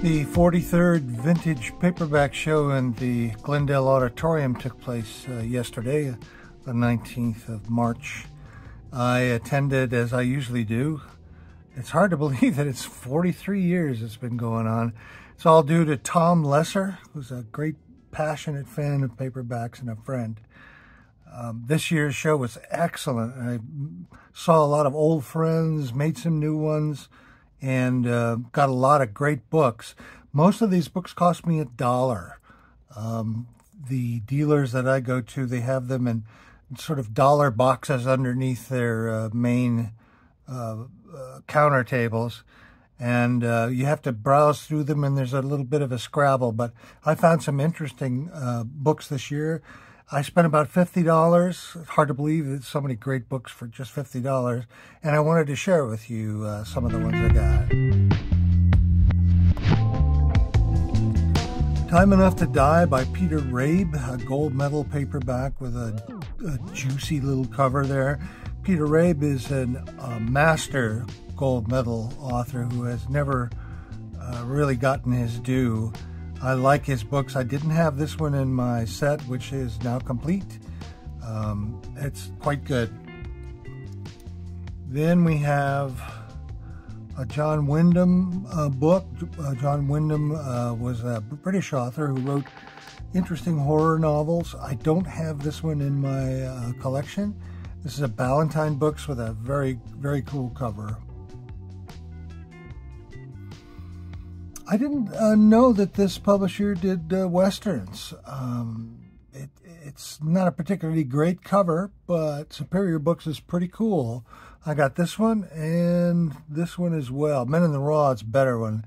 The 43rd Vintage Paperback Show in the Glendale Auditorium took place yesterday, the 19th of March. I attended as I usually do. It's hard to believe that it's 43 years it's been going on. It's all due to Tom Lessor, who's a great passionate fan of paperbacks and a friend. This year's show was excellent. I saw a lot of old friends, made some new ones, and got a lot of great books. Most of these books cost me $1. The dealers that I go to, they have them in sort of dollar boxes underneath their main counter tables, and you have to browse through them, and there's a little bit of a scrabble. But I found some interesting books this year. I spent about $50. It's hard to believe that so many great books for just $50. And I wanted to share with you some of the ones I got. Time Enough to Die by Peter Rabe, a gold medal paperback with a juicy little cover there. Peter Rabe is a master gold medal author who has never really gotten his due. I like his books. I didn't have this one in my set, which is now complete. It's quite good. Then we have a John Wyndham book. John Wyndham was a British author who wrote interesting horror novels. I don't have this one in my collection. This is a Ballantine Books with a very, very cool cover. I didn't know that this publisher did Westerns. It's not a particularly great cover, but Superior Books is pretty cool. I got this one and this one as well. Men in the Raw, it's a better one.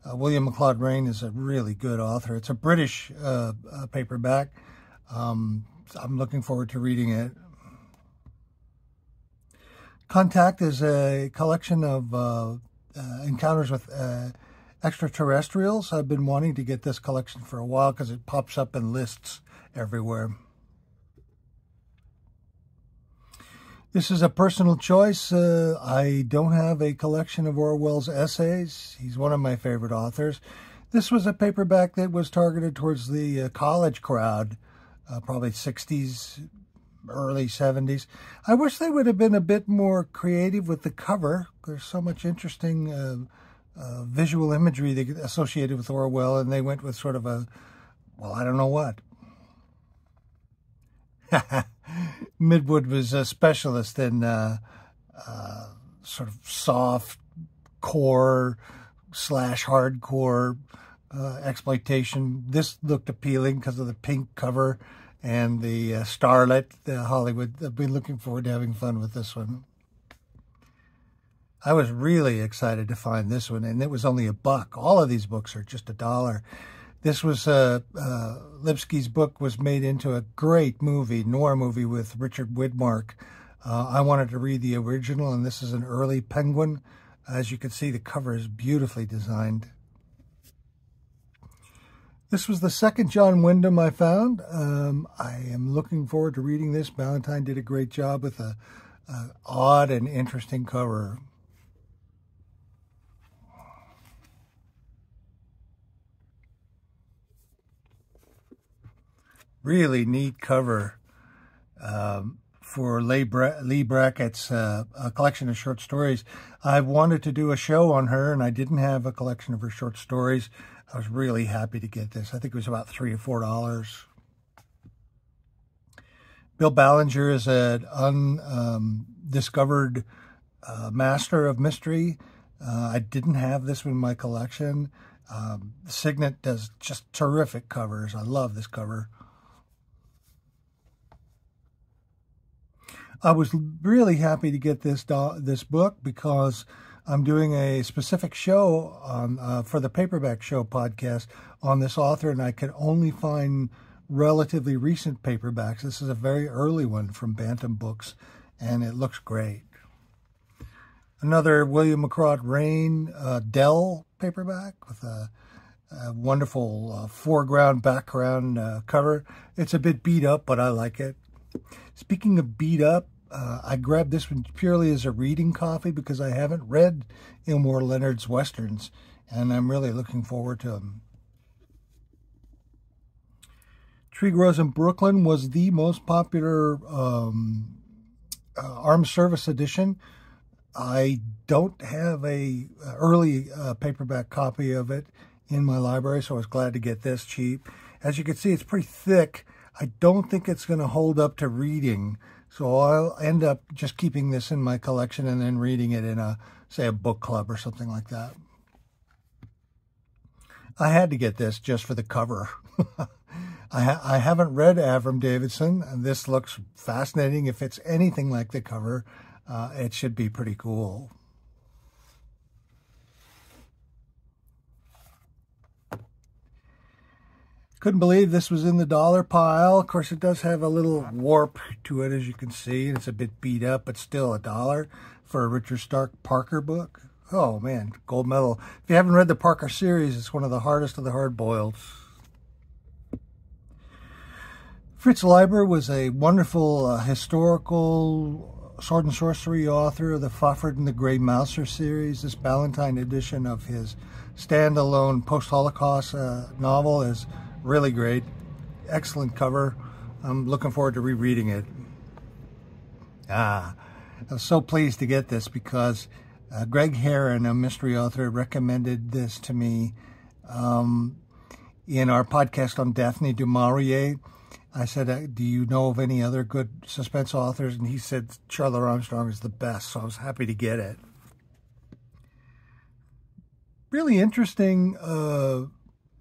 William McLeod-Rain is a really good author. It's a British paperback. I'm looking forward to reading it. Contact is a collection of encounters with extraterrestrials. I've been wanting to get this collection for a while because it pops up in lists everywhere. This is a personal choice. I don't have a collection of Orwell's essays. He's one of my favorite authors. This was a paperback that was targeted towards the college crowd, probably 60s, early 70s. I wish they would have been a bit more creative with the cover. There's so much interesting visual imagery they associated with Orwell, and they went with sort of a, well, I don't know what. Midwood was a specialist in sort of soft core / hardcore exploitation. This looked appealing because of the pink cover and the starlet. Hollywood, I've been looking forward to having fun with this one. I was really excited to find this one, and it was only $1. All of these books are just $1. This was Lipsky's book was made into a great movie, noir movie with Richard Widmark. I wanted to read the original, and this is an early Penguin. As you can see, the cover is beautifully designed. This was the second John Wyndham I found. I am looking forward to reading this. Ballantine did a great job with a odd and interesting cover. Really neat cover for Lee Brackett's a collection of short stories. I wanted to do a show on her, and I didn't have a collection of her short stories. I was really happy to get this. I think it was about $3 or $4. Bill Ballinger is an undiscovered master of mystery. I didn't have this one in my collection. Signet does just terrific covers. I love this cover. I was really happy to get this book because I'm doing a specific show on for the Paperback Show podcast on this author, and I could only find relatively recent paperbacks. This is a very early one from Bantam Books, and it looks great. Another William McLeod-Rain Dell paperback with a wonderful foreground, background cover. It's a bit beat up, but I like it. Speaking of beat up, I grabbed this one purely as a reading coffee because I haven't read Elmore Leonard's Westerns and I'm really looking forward to them. Tree Grows in Brooklyn was the most popular Armed Service edition. I don't have a early paperback copy of it in my library, so I was glad to get this cheap. As you can see, it's pretty thick. I don't think it's going to hold up to reading, so I'll end up just keeping this in my collection and then reading it in say a book club or something like that. I had to get this just for the cover. I haven't read Avram Davidson, and this looks fascinating. If it's anything like the cover, it should be pretty cool. Couldn't believe this was in the dollar pile. Of course, it does have a little warp to it, as you can see, and it's a bit beat up, but still $1 for a Richard Stark Parker book. Oh, man, gold medal. If you haven't read the Parker series, it's one of the hardest of the hard-boiled. Fritz Leiber was a wonderful historical sword and sorcery author of the Fafhrd and the Grey Mouser series. This Ballantine edition of his standalone post-Holocaust novel is really great. Excellent cover. I'm looking forward to rereading it. I was so pleased to get this because Greg Herron, a mystery author, recommended this to me in our podcast on Daphne du Maurier. I said, do you know of any other good suspense authors? And he said Charlotte Armstrong is the best, so I was happy to get it. Really interesting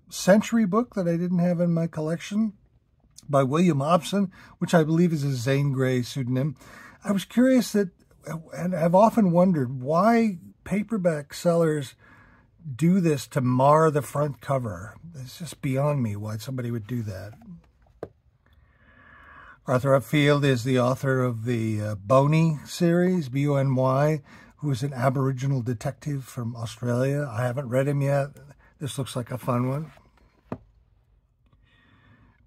century book that I didn't have in my collection by William Hobson, which I believe is a Zane Grey pseudonym. I was curious that, and I've often wondered why paperback sellers do this to mar the front cover. It's just beyond me why somebody would do that. Arthur Upfield is the author of the Boney series, B-O-N-Y, who is an Aboriginal detective from Australia. I haven't read him yet. This looks like a fun one.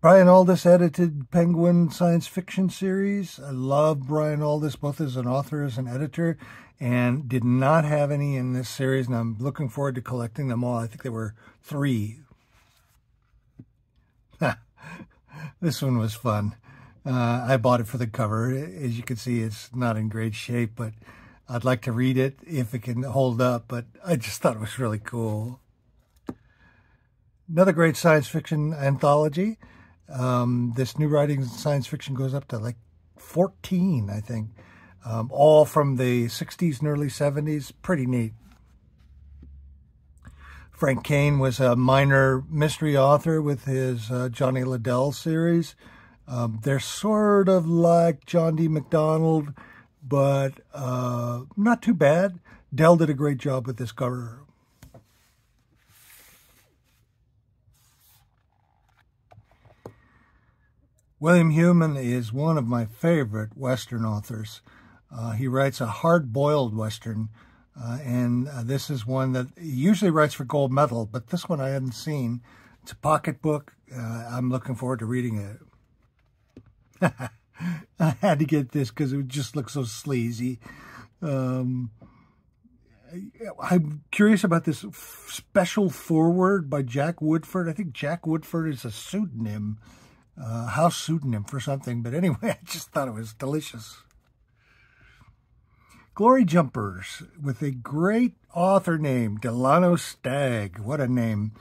Brian Aldiss edited Penguin science fiction series. I love Brian Aldiss, both as an author and as an editor, and did not have any in this series, and I'm looking forward to collecting them all. I think there were 3. This one was fun. I bought it for the cover. As you can see, it's not in great shape, but I'd like to read it if it can hold up, but I just thought it was really cool. Another great science fiction anthology. This New Writings in Science Fiction goes up to like 14, I think. All from the 60s and early 70s. Pretty neat. Frank Kane was a minor mystery author with his Johnny Liddell series. They're sort of like John D. MacDonald, but not too bad. Dell did a great job with this cover. William Heumann is one of my favorite Western authors. He writes a hard-boiled Western, and this is one that he usually writes for gold medal, but this one I hadn't seen. It's a pocketbook. I'm looking forward to reading it. I had to get this because it just looks so sleazy. I'm curious about this special foreword by Jack Woodford. I think Jack Woodford is a pseudonym, house pseudonym for something. But anyway, I just thought it was delicious. Glory Jumpers with a great author named Delano Stagg. What a name.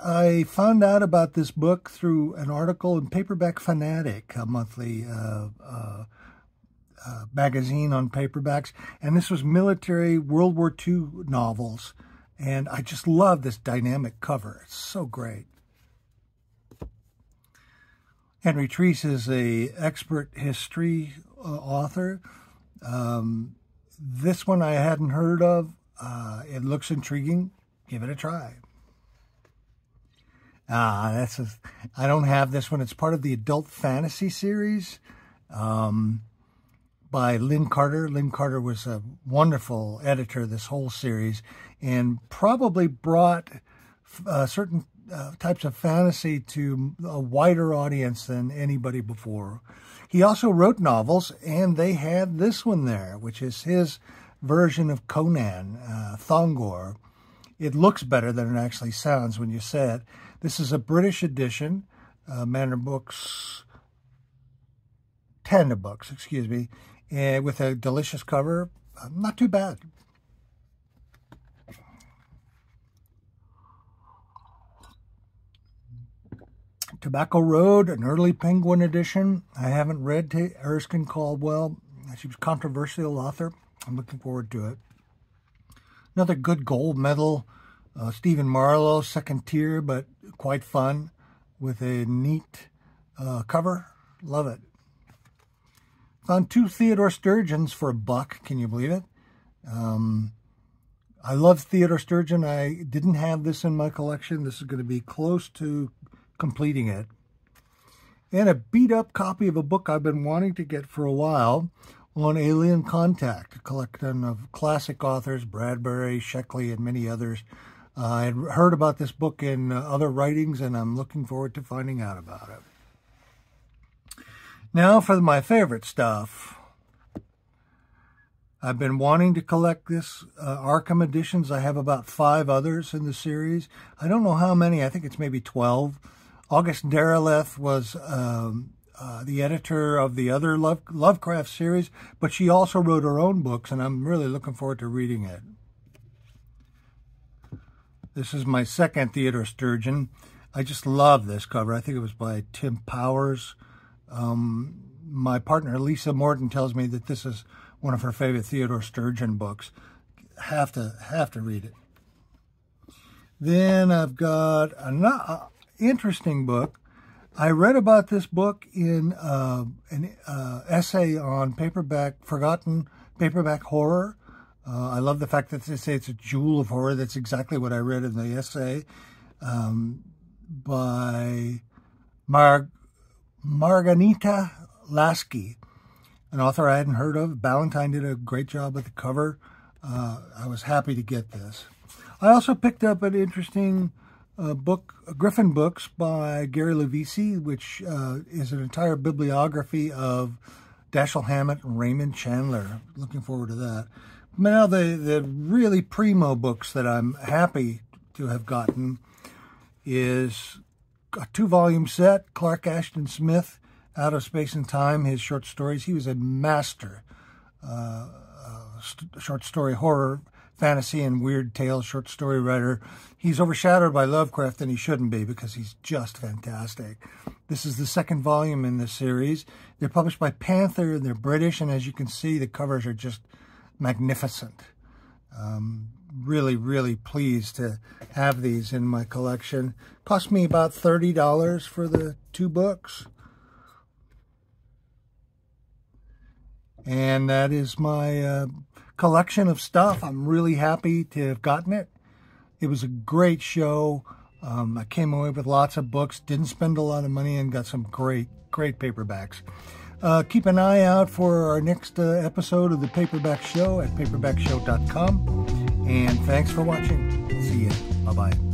I found out about this book through an article in Paperback Fanatic, a monthly magazine on paperbacks. And this was military World War II novels. And I just love this dynamic cover. It's so great. Henry Treese is an expert history author. This one I hadn't heard of. It looks intriguing. Give it a try. I don't have this one. It's part of the Adult Fantasy series by Lynn Carter. Lynn Carter was a wonderful editor of this whole series and probably brought certain types of fantasy to a wider audience than anybody before. He also wrote novels, and they had this one there, which is his version of Conan, Thongor. it looks better than it actually sounds when you say it. This is a British edition, Manor Books, Tanda Books, excuse me, with a delicious cover. Not too bad. Tobacco Road, an early Penguin edition. I haven't read Erskine Caldwell. She was a controversial author. I'm looking forward to it. Another good gold medal, Stephen Marlowe, second tier, but quite fun, with a neat cover. Love it. Found 2 Theodore Sturgeons for $1. Can you believe it? I love Theodore Sturgeon. I didn't have this in my collection. This is going to be close to completing it. And a beat-up copy of a book I've been wanting to get for a while on Alien Contact, a collection of classic authors, Bradbury, Sheckley, and many others. I had heard about this book in other writings, and I'm looking forward to finding out about it. Now for my favorite stuff. I've been wanting to collect this Arkham editions. I have about 5 others in the series. I don't know how many. I think it's maybe 12. August Derleth was the editor of the other Lovecraft series, but she also wrote her own books, and I'm really looking forward to reading it. This is my second Theodore Sturgeon. I just love this cover. I think it was by Tim Powers. My partner Lisa Morton tells me that this is one of her favorite Theodore Sturgeon books. Have to read it. Then I've got an interesting book. I read about this book in an essay on forgotten paperback horror. I love the fact that they say it's a jewel of horror. That's exactly what I read in the essay, by Margarita Lasky, an author I hadn't heard of. Ballantine did a great job with the cover. I was happy to get this. I also picked up an interesting book, Griffin Books by Gary Levisi, which is an entire bibliography of Dashiell Hammett and Raymond Chandler. Looking forward to that. Now the really primo books that I'm happy to have gotten is a 2-volume set, Clark Ashton Smith, Out of Space and Time, his short stories. He was a master short story horror, fantasy, and weird tales short story writer. He's overshadowed by Lovecraft, and he shouldn't be, because he's just fantastic. This is the 2nd volume in this series. They're published by Panther, and they're British, and as you can see, the covers are just magnificent. Really, really pleased to have these in my collection. Cost me about $30 for the 2 books. And that is my collection of stuff. I'm really happy to have gotten it. It was a great show. I came away with lots of books, didn't spend a lot of money, and got some great paperbacks. Keep an eye out for our next episode of the Paperback Show at paperbackshow.com. And thanks for watching. See ya. Bye-bye.